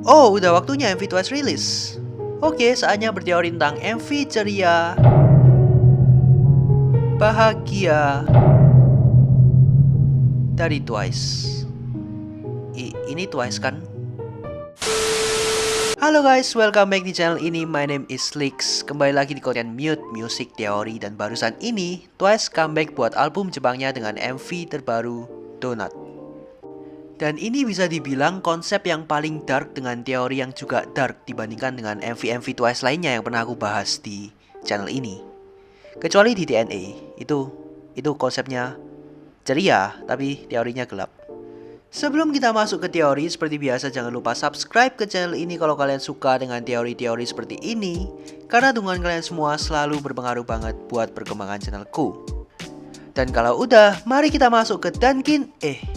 Oh, udah waktunya MV Twice rilis. Oke, saatnya berteori tentang MV ceria, bahagia dari Twice. Ini Twice kan? Halo guys, welcome back di channel ini. My name is Lix. Kembali lagi di konten Mute Music Theory. Dan barusan ini, Twice comeback buat album Jepangnya dengan MV terbaru, Donut. Dan ini bisa dibilang konsep yang paling dark dengan teori yang juga dark dibandingkan dengan MV-MV Twice lainnya yang pernah aku bahas di channel ini. Kecuali di TNA, itu konsepnya ceria tapi teorinya gelap. Sebelum kita masuk ke teori, seperti biasa jangan lupa subscribe ke channel ini kalau kalian suka dengan teori-teori seperti ini, karena dukungan kalian semua selalu berpengaruh banget buat perkembangan channelku. Dan kalau udah, mari kita masuk ke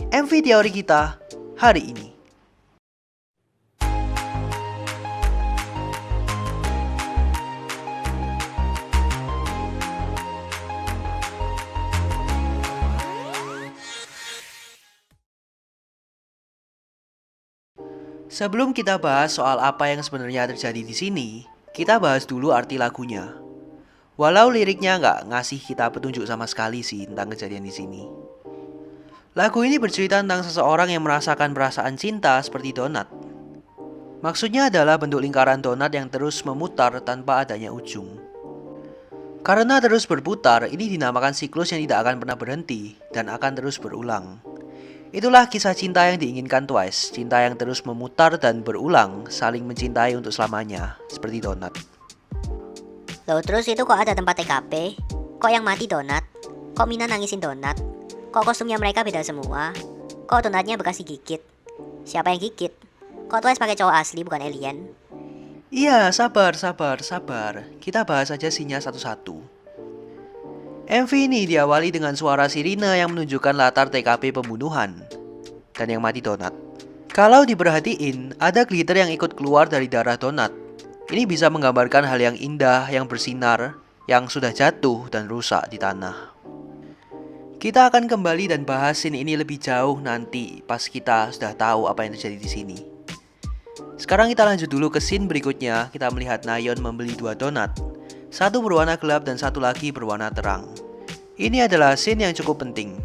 MV teori kita hari ini. Sebelum kita bahas soal apa yang sebenarnya terjadi di sini, kita bahas dulu arti lagunya. Walau liriknya nggak ngasih kita petunjuk sama sekali sih tentang kejadian di sini. Lagu ini bercerita tentang seseorang yang merasakan perasaan cinta seperti donat. Maksudnya adalah bentuk lingkaran donat yang terus memutar tanpa adanya ujung. Karena terus berputar, ini dinamakan siklus yang tidak akan pernah berhenti dan akan terus berulang. Itulah kisah cinta yang diinginkan Twice, cinta yang terus memutar dan berulang, saling mencintai untuk selamanya, seperti donat. Loh terus itu kok ada tempat TKP? Kok yang mati donat? Kok Mina nangisin donat? Kok kostumnya mereka beda semua? Kok donatnya bekas digigit? Siapa yang gigit? Kok Twice pakai cowok asli bukan alien? Iya, sabar. Kita bahas aja scene-nya satu-satu. MV ini diawali dengan suara sirine yang menunjukkan latar TKP pembunuhan dan yang mati donat. Kalau diperhatiin, ada glitter yang ikut keluar dari darah donat. Ini bisa menggambarkan hal yang indah, yang bersinar, yang sudah jatuh dan rusak di tanah. Kita akan kembali dan bahas scene ini lebih jauh nanti pas kita sudah tahu apa yang terjadi di sini. Sekarang kita lanjut dulu ke scene berikutnya. Kita melihat Nayeon membeli 2 donat. Satu berwarna gelap dan satu lagi berwarna terang. Ini adalah scene yang cukup penting.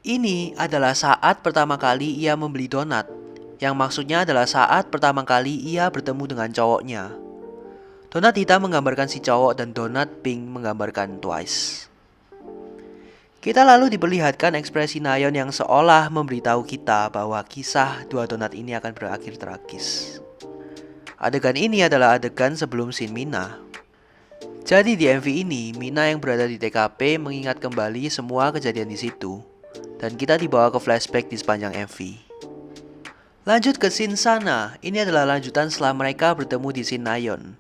Ini adalah saat pertama kali ia membeli donat, yang maksudnya adalah saat pertama kali ia bertemu dengan cowoknya. Donat hitam menggambarkan si cowok dan donat pink menggambarkan Twice. Kita lalu diperlihatkan ekspresi Nayeon yang seolah memberitahu kita bahwa kisah 2 donat ini akan berakhir tragis. Adegan ini adalah adegan sebelum scene Mina. Jadi di MV ini, Mina yang berada di TKP mengingat kembali semua kejadian di situ, dan kita dibawa ke flashback di sepanjang MV. Lanjut ke scene Sana, ini adalah lanjutan setelah mereka bertemu di scene Nayeon.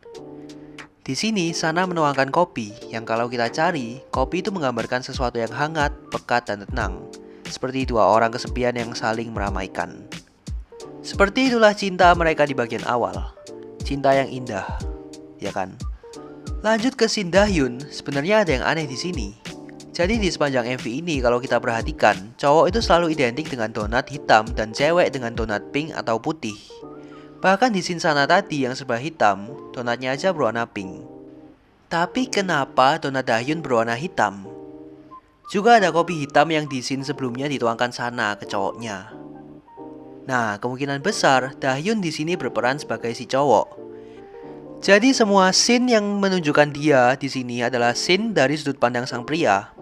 Di sini, Sana menuangkan kopi, yang kalau kita cari, kopi itu menggambarkan sesuatu yang hangat, pekat, dan tenang, seperti 2 orang kesepian yang saling meramaikan. Seperti itulah cinta mereka di bagian awal, cinta yang indah, ya kan? Lanjut ke scene Dahyun, sebenarnya ada yang aneh di sini. Jadi di sepanjang MV ini kalau kita perhatikan, cowok itu selalu identik dengan donat hitam dan cewek dengan donat pink atau putih. Bahkan di scene Sana tadi yang serba hitam, donatnya aja berwarna pink. Tapi kenapa donat Dahyun berwarna hitam? Juga ada kopi hitam yang di scene sebelumnya dituangkan Sana ke cowoknya. Nah, kemungkinan besar Dahyun di sini berperan sebagai si cowok. Jadi semua scene yang menunjukkan dia di sini adalah scene dari sudut pandang sang pria.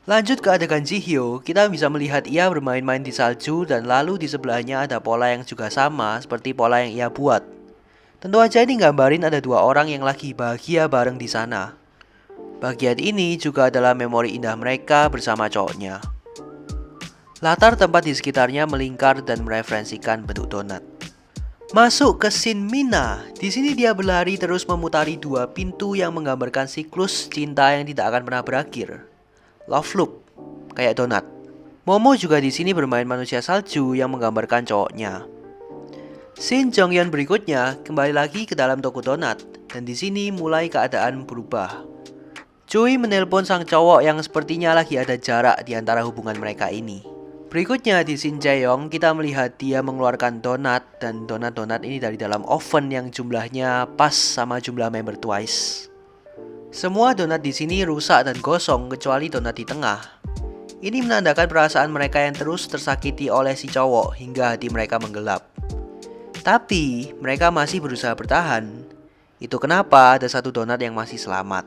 Lanjut ke adegan Jihyo, kita bisa melihat ia bermain-main di salju dan lalu di sebelahnya ada pola yang juga sama seperti pola yang ia buat. Tentu aja ini gambarin ada 2 orang yang lagi bahagia bareng di sana. Bagian ini juga adalah memori indah mereka bersama cowoknya. Latar tempat di sekitarnya melingkar dan mereferensikan bentuk donat. Masuk ke scene Mina. Di sini dia berlari terus memutari 2 pintu yang menggambarkan siklus cinta yang tidak akan pernah berakhir. Love loop, kayak donat. Momo juga di sini bermain manusia salju yang menggambarkan cowoknya. Scene Jonghyun berikutnya kembali lagi ke dalam toko donat dan di sini mulai keadaan berubah. Choi menelpon sang cowok yang sepertinya lagi ada jarak di antara hubungan mereka ini. Berikutnya di Shin Jae-yong kita melihat dia mengeluarkan donat, dan donat-donat ini dari dalam oven yang jumlahnya pas sama jumlah member Twice. Semua donat di sini rusak dan gosong kecuali donat di tengah. Ini menandakan perasaan mereka yang terus tersakiti oleh si cowok hingga hati mereka menggelap. Tapi mereka masih berusaha bertahan. Itu kenapa ada satu donat yang masih selamat.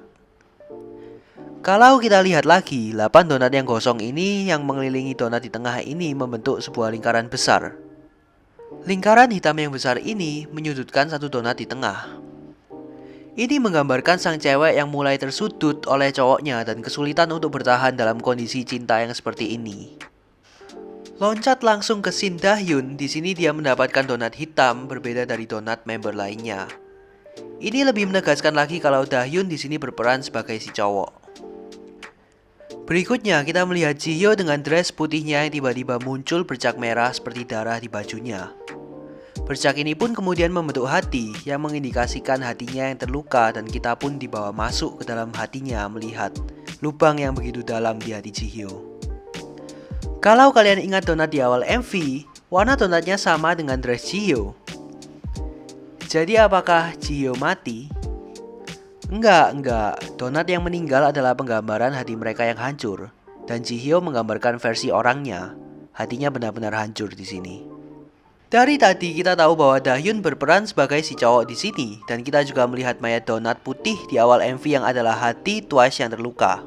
Kalau kita lihat lagi, 8 donat yang gosong ini yang mengelilingi donat di tengah ini membentuk sebuah lingkaran besar. Lingkaran hitam yang besar ini menyudutkan satu donat di tengah. Ini menggambarkan sang cewek yang mulai tersudut oleh cowoknya dan kesulitan untuk bertahan dalam kondisi cinta yang seperti ini. Loncat langsung ke Shin Da-hyun, di sini dia mendapatkan donat hitam berbeda dari donat member lainnya. Ini lebih menegaskan lagi kalau Da-hyun di sini berperan sebagai si cowok. Berikutnya kita melihat Ji-hyo dengan dress putihnya yang tiba-tiba muncul bercak merah seperti darah di bajunya. Bercak ini pun kemudian membentuk hati yang mengindikasikan hatinya yang terluka, dan kita pun dibawa masuk ke dalam hatinya melihat lubang yang begitu dalam di hati Ji-hyo. Kalau kalian ingat donat di awal MV, warna donatnya sama dengan dress Ji-hyo. Jadi apakah Ji-hyo mati? Enggak. Donat yang meninggal adalah penggambaran hati mereka yang hancur, dan Ji-hyo menggambarkan versi orangnya. Hatinya benar-benar hancur di sini. Dari tadi kita tahu bahwa Da-hyun berperan sebagai si cowok di sini, dan kita juga melihat mayat donat putih di awal MV yang adalah hati Twice yang terluka.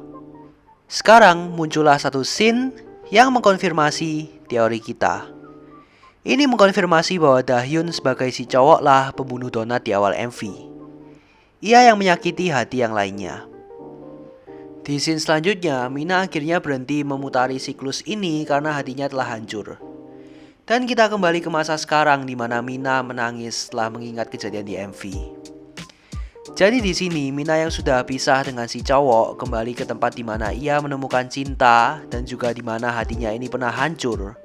Sekarang muncullah satu scene yang mengkonfirmasi teori kita. Ini mengkonfirmasi bahwa Da-hyun sebagai si cowok lah pembunuh donat di awal MV. Ia yang menyakiti hati yang lainnya. Di scene selanjutnya, Mina akhirnya berhenti memutari siklus ini karena hatinya telah hancur. Dan kita kembali ke masa sekarang di mana Mina menangis setelah mengingat kejadian di MV. Jadi di sini Mina yang sudah pisah dengan si cowok kembali ke tempat di mana ia menemukan cinta dan juga di mana hatinya ini pernah hancur.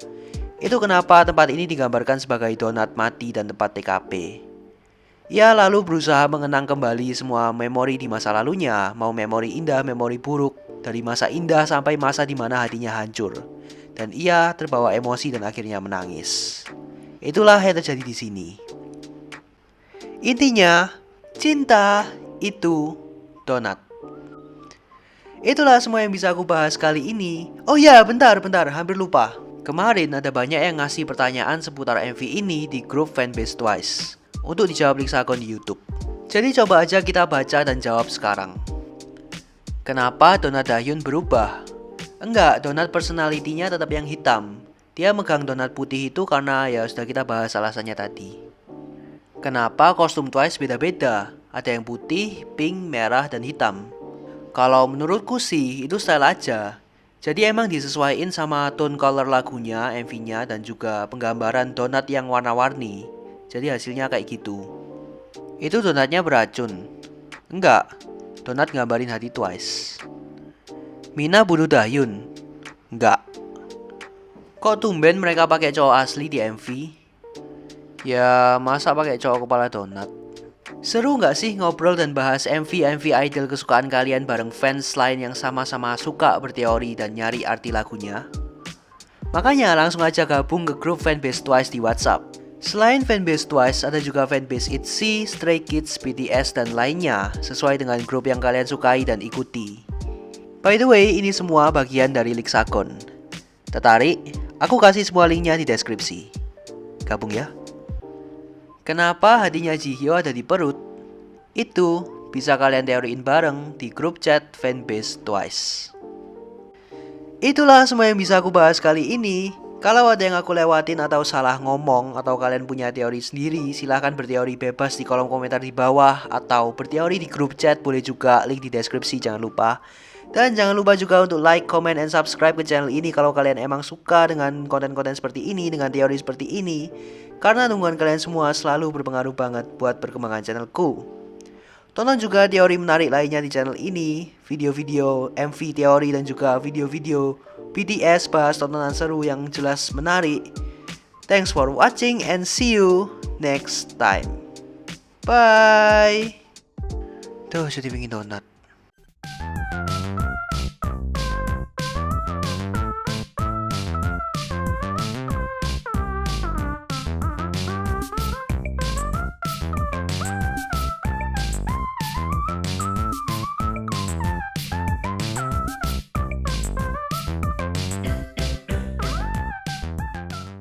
Itu kenapa tempat ini digambarkan sebagai donat mati dan tempat TKP. Ia lalu berusaha mengenang kembali semua memori di masa lalunya, mau memori indah, memori buruk, dari masa indah sampai masa di mana hatinya hancur. Dan ia terbawa emosi dan akhirnya menangis. Itulah yang terjadi di sini. Intinya, cinta itu donat. Itulah semua yang bisa aku bahas kali ini. Oh ya, bentar, hampir lupa. Kemarin ada banyak yang ngasih pertanyaan seputar MV ini di grup fanbase Twice untuk dijawab Lixagon di YouTube. Jadi coba aja kita baca dan jawab sekarang. Kenapa donat Da-hyun berubah? Enggak, donat personalitinya tetap yang hitam. Dia megang donat putih itu karena ya sudah kita bahas alasannya tadi. Kenapa kostum Twice beda-beda? Ada yang putih, pink, merah, dan hitam. Kalau menurutku sih itu style aja. Jadi emang disesuaikan sama tone color lagunya, MV-nya, dan juga penggambaran donat yang warna-warni. Jadi hasilnya kayak gitu. Itu donatnya beracun? Enggak, donat gambarin hati Twice. Mina bunuh Da-hyun? Enggak. Kok tumben mereka pakai cowok asli di MV? Ya masa pakai cowok kepala donat? Seru nggak sih ngobrol dan bahas MV idol kesukaan kalian bareng fans lain yang sama-sama suka berteori dan nyari arti lagunya? Makanya langsung aja gabung ke grup fanbase Twice di WhatsApp. Selain fanbase Twice, ada juga fanbase ITZY, Stray Kids, BTS, dan lainnya sesuai dengan grup yang kalian sukai dan ikuti. By the way, ini semua bagian dari Lixagon. Tertarik? Aku kasih semua linknya di deskripsi. Gabung ya. Kenapa hatinya Ji-hyo ada di perut? Itu bisa kalian teoriin bareng di grup chat fanbase Twice. Itulah semua yang bisa aku bahas kali ini. Kalau ada yang aku lewatin atau salah ngomong atau kalian punya teori sendiri, silahkan berteori bebas di kolom komentar di bawah atau berteori di grup chat, boleh juga, link di deskripsi, jangan lupa. Dan jangan lupa juga untuk like, comment, and subscribe ke channel ini kalau kalian emang suka dengan konten-konten seperti ini, dengan teori seperti ini. Karena dukungan kalian semua selalu berpengaruh banget buat perkembangan channelku. Tonton juga teori menarik lainnya di channel ini, video-video MV teori dan juga video-video BTS bahas tontonan seru yang jelas menarik. Thanks for watching and see you next time. Bye. Tuh, jadi pengen donat.